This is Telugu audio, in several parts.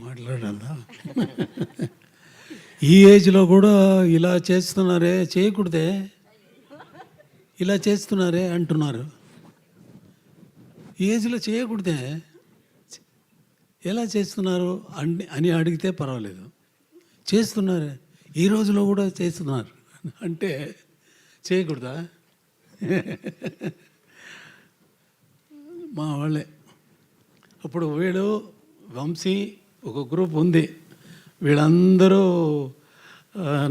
మాట్లాడాలా? ఈ ఏజ్లో కూడా ఇలా చేస్తున్నారే, చేయకూడదే, ఇలా చేస్తున్నారే అంటున్నారు. ఈ ఏజ్లో చేయకూడదే, ఎలా చేస్తున్నారు అని అడిగితే పర్వాలేదు. చేస్తున్నారే, ఈ రోజులో కూడా చేస్తున్నారు అంటే చేయకూడదా? మా వాళ్ళే అప్పుడు వీడు వంశీ ఒక గ్రూప్ ఉంది, వీళ్ళందరూ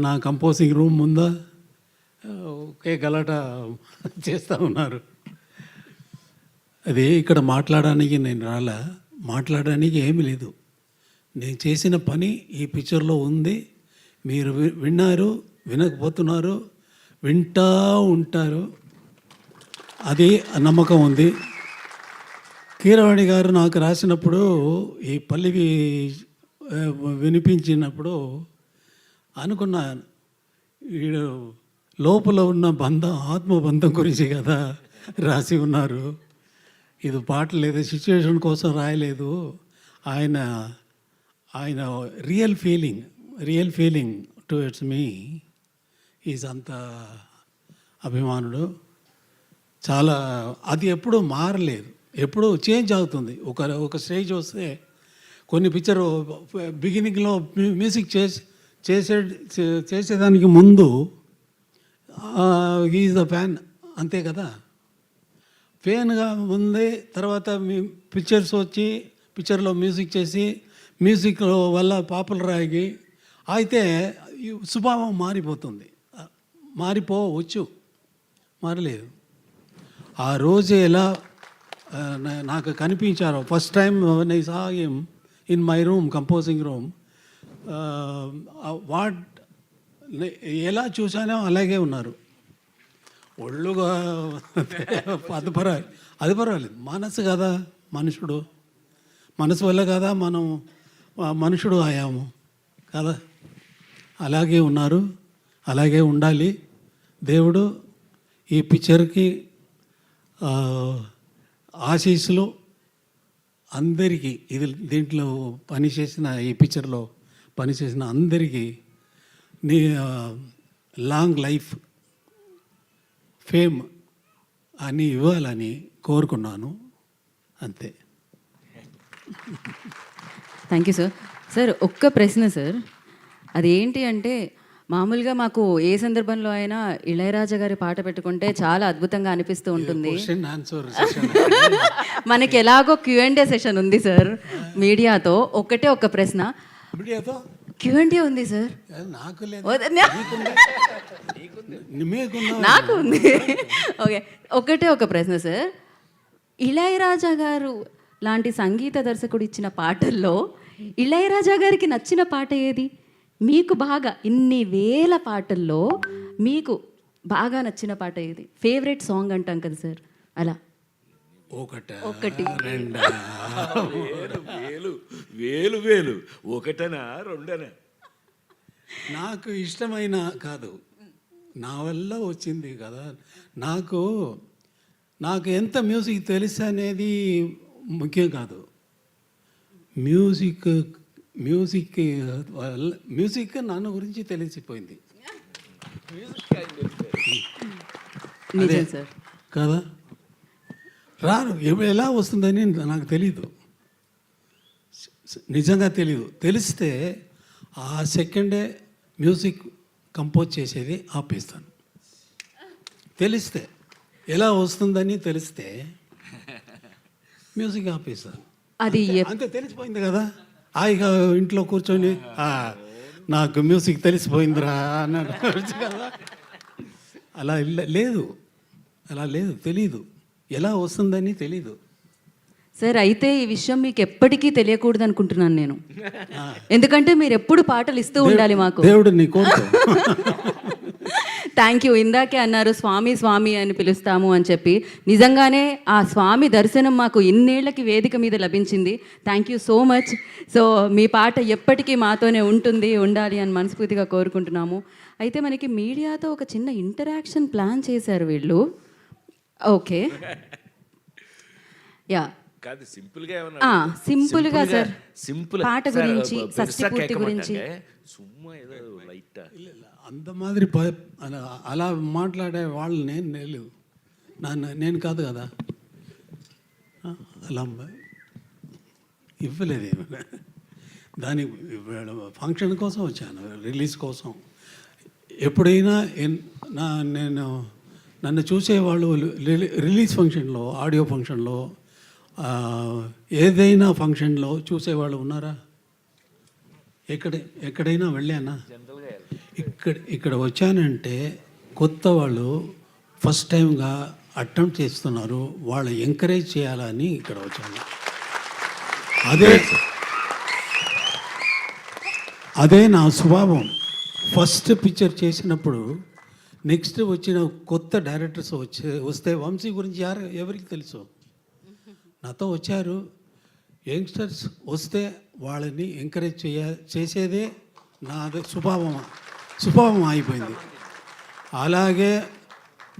నా కంపోజింగ్ రూమ్ ముందా ఒకే గలాట చేస్తూ ఉన్నారు. అది ఇక్కడ మాట్లాడడానికి నేను రాలా, మాట్లాడడానికి ఏమీ లేదు. నేను చేసిన పని ఈ పిక్చర్లో ఉంది. మీరు విన్నారు, వినకపోతున్నారు, వింటూ ఉంటారు, అది నమ్మకం ఉంది. కీరవాణి గారు నాకు రాసినప్పుడు ఈ పల్లవి వినిపించినప్పుడు అనుకున్నాను, వీడు లోపల ఉన్న బంధం, ఆత్మబంధం గురించి కదా రాసి ఉన్నారు. ఇది పాట లేదు, సిచ్యువేషన్ కోసం రాయలేదు. ఆయన ఆయన real feeling towards me is అంత అభిమానుడు. చాలా అది ఎప్పుడూ మారలేదు, ఎప్పుడూ చేంజ్ అవుతుంది. ఒక స్టేజ్ వస్తే కొన్ని పిక్చర్ బిగినింగ్లో మ్యూజిక్ చేసేదానికి ముందు ఈజ్ ద ఫ్యాన్, అంతే కదా. ఫ్యాన్గా ఉంది, తర్వాత పిక్చర్స్ వచ్చి పిక్చర్లో మ్యూజిక్ చేసి మ్యూజిక్ వల్ల పాపులర్ అయ్యి అయితే స్వభావం మారిపోతుంది. మారిపోవచ్చు, మారలేదు. ఆ రోజు ఎలా నాకు కనిపించారో first time I saw him in my room, composing room, ఎలా చూసానో అలాగే ఉన్నారు. ఒళ్ళుగా అది పర్వాలేదు. మనసు కదా, మనసు వల్ల కదా మనం మనుషుడు అయ్యాము కదా. అలాగే ఉన్నారు, అలాగే ఉండాలి. దేవుడు ఈ పిక్చర్కి ఆశీస్సులు అందరికీ, దీంట్లో పనిచేసిన, ఈ పిక్చర్లో పనిచేసిన అందరికీ నీ లాంగ్ లైఫ్, ఫేమ్ అని ఇవ్వాలని కోరుకున్నాను, అంతే. Thank you sir. సార్ ఒక్క ప్రశ్న సార్, అదేంటి అంటే మామూలుగా మాకు ఏ సందర్భంలో అయినా ఇళయరాజా గారి పాట పెట్టుకుంటే చాలా అద్భుతంగా అనిపిస్తూ ఉంటుంది. మనకి ఎలాగో Q&A సెషన్ ఉంది సార్ మీడియాతో. ఒకటే ఒక ప్రశ్న, Q&A ఉంది సార్, నాకు ఉంది. ఓకే, ఒకటే ఒక ప్రశ్న సార్, ఇళయరాజా గారు లాంటి సంగీత దర్శకుడు ఇచ్చిన పాటల్లో ఇళయరాజా గారికి నచ్చిన పాట ఏది? మీకు బాగా, ఇన్ని వేల పాటల్లో మీకు బాగా నచ్చిన పాట ఏది? ఫేవరెట్ సాంగ్ అంటాం కదా సార్, అలా ఒకటి. వేలు ఒకటనా రెండనా? నాకు ఇష్టమైన కాదు, నా వల్ల వచ్చింది కదా. నాకు ఎంత మ్యూజిక్ తెలుసు అనేది ముఖ్యం కాదు. మ్యూజిక్ నన్ను గురించి తెలిసిపోయింది కదా. ఎలా వస్తుందని నాకు తెలీదు, నిజంగా తెలీదు. తెలిస్తే ఆ సెకండే మ్యూజిక్ కంపోజ్ చేసేది ఆపేస్తాను. తెలిస్తే, ఎలా వస్తుందని తెలిస్తే మ్యూజిక్ ఆపేస్తాను. అది అంతే, తెలిసిపోయింది కదా. హాయిగా ఇంట్లో కూర్చొని నాకు మ్యూజిక్ తెలిసిపోయిందిరా అన్నాడు కదా. అలా లేదు, తెలీదు, ఎలా వస్తుందని తెలీదు సార్. అయితే ఈ విషయం మీకు ఎప్పటికీ తెలియకూడదు అనుకుంటున్నాను నేను, ఎందుకంటే మీరు ఎప్పుడు పాటలు ఇస్తూ ఉండాలి మాకు. దేవుడు నీ కోరుకో. Thank you. ఇందాకే అన్నారు స్వామి అని పిలుస్తాము అని చెప్పి, నిజంగానే ఆ స్వామి దర్శనం మాకు ఇన్నేళ్లకి వేదిక మీద లభించింది. Thank you so much. So మీ పాట ఎప్పటికీ మాతోనే ఉండాలి అని మనస్ఫూర్తిగా కోరుకుంటున్నాము. అయితే మనకి మీడియాతో ఒక చిన్న ఇంటరాక్షన్ ప్లాన్ చేశారు వీళ్ళు. ఓకే, యా, కాదు సింపుల్ గా ఏమన్నా ఆ, అడుగుతా? సింపుల్ గా సార్. సింపుల్ పాట సార్, గురించి, పెరుసా షష్ఠి పూర్తి గురించి. కేకమంటాంగే, సుమ్మా ఏదో లైట్ అంత మాదిరి అలా మాట్లాడే వాళ్ళు నేను కాదు కదా. అలా ఇవ్వలేదు ఏమైనా. దానికి ఫంక్షన్ కోసం వచ్చాను, రిలీజ్ కోసం. ఎప్పుడైనా నన్ను చూసేవాళ్ళు రిలీజ్ ఫంక్షన్లో, ఆడియో ఫంక్షన్లో, ఏదైనా ఫంక్షన్లో చూసేవాళ్ళు ఉన్నారా? ఎక్కడైనా వెళ్ళానా? ఇక్కడ వచ్చానంటే కొత్త వాళ్ళు ఫస్ట్ టైంగా అటెంప్ట్ చేస్తున్నారు, వాళ్ళు ఎంకరేజ్ చేయాలని ఇక్కడ వచ్చాను. అదే నా స్వభావం. ఫస్ట్ పిక్చర్ చేసినప్పుడు నెక్స్ట్ వచ్చిన కొత్త డైరెక్టర్స్ వస్తే వంశీ గురించి ఎవరికి తెలుసు? నాతో వచ్చారు యంగ్స్టర్స్, వస్తే వాళ్ళని ఎంకరేజ్ చేసేదే నాది స్వభావం అయిపోయింది. అలాగే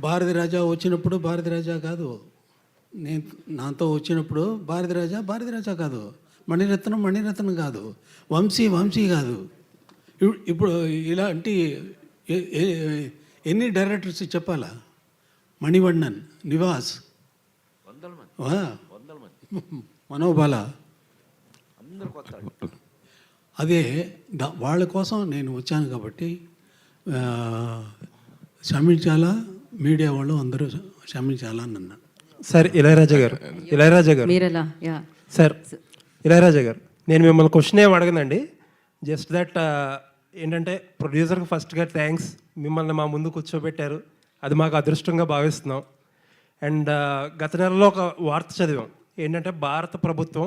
భారతి రాజా వచ్చినప్పుడు భారతి రాజా కాదు, నేను నాతో వచ్చినప్పుడు భారతి రాజా కాదు, మణిరత్నం కాదు, వంశీ కాదు. ఇప్పుడు ఇలాంటి ఎన్ని డైరెక్టర్స్ చెప్పాలా? మణివண்ணన్, నివాస్, మనోబాల, అదే వాళ్ళ కోసం నేను వచ్చాను కాబట్టి క్షమించాలా, మీడియా వాళ్ళు అందరూ క్షమించాలా అని అన్నాను. సార్ ఇళయరాజా గారు మీరెలా? యా సార్ ఇళయరాజా గారు, నేను మిమ్మల్ని క్వశ్చన్ ఏం అడగనండి. జస్ట్ దట్ ఏంటంటే ప్రొడ్యూసర్కి ఫస్ట్గా థ్యాంక్స్, మిమ్మల్ని మా ముందు కూర్చోబెట్టారు, అది మాకు అదృష్టంగా భావిస్తున్నాం. అండ్ గత నెలలో ఒక వార్త చదివాం, ఏంటంటే భారత ప్రభుత్వం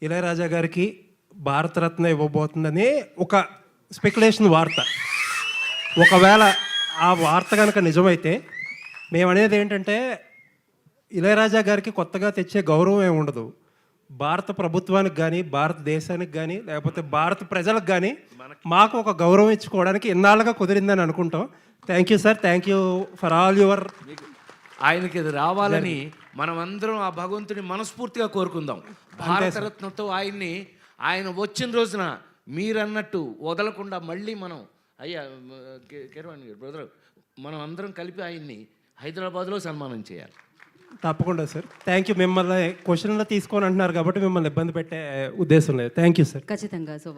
ఇళయరాజా గారికి భారతరత్న ఇవ్వబోతుందని ఒక స్పెక్యులేషన్ వార్త. ఒకవేళ ఆ వార్త కనుక నిజమైతే మేము అనేది ఏంటంటే ఇళయరాజా గారికి కొత్తగా తెచ్చే గౌరవం ఏమి ఉండదు. భారత ప్రభుత్వానికి కానీ, భారతదేశానికి కానీ, లేకపోతే భారత ప్రజలకు కానీ మాకు ఒక గౌరవం ఇచ్చుకోవడానికి ఇన్నాళ్ళుగా కుదిరిందని అనుకుంటాం. Thank you sir, thank you for all your. ఆయనకి ఇది రావాలని మనం అందరం ఆ భగవంతుని మనస్ఫూర్తిగా కోరుకుందాం. భారతరత్నతో ఆయన వచ్చిన రోజున మీరన్నట్టు వదలకుండా మళ్ళీ మనం కిరవాణి గారు బ్రదర్, మనం అందరం కలిపి ఆయన్ని హైదరాబాద్లో సన్మానం చేయాలి. తప్పకుండా సార్, థ్యాంక్ యూ. మిమ్మల్ని క్వశ్చన్లో తీసుకొని అంటున్నారు కాబట్టి మిమ్మల్ని ఇబ్బంది పెట్టే ఉద్దేశం లేదు. Thank you sir. ఖచ్చితంగా. సో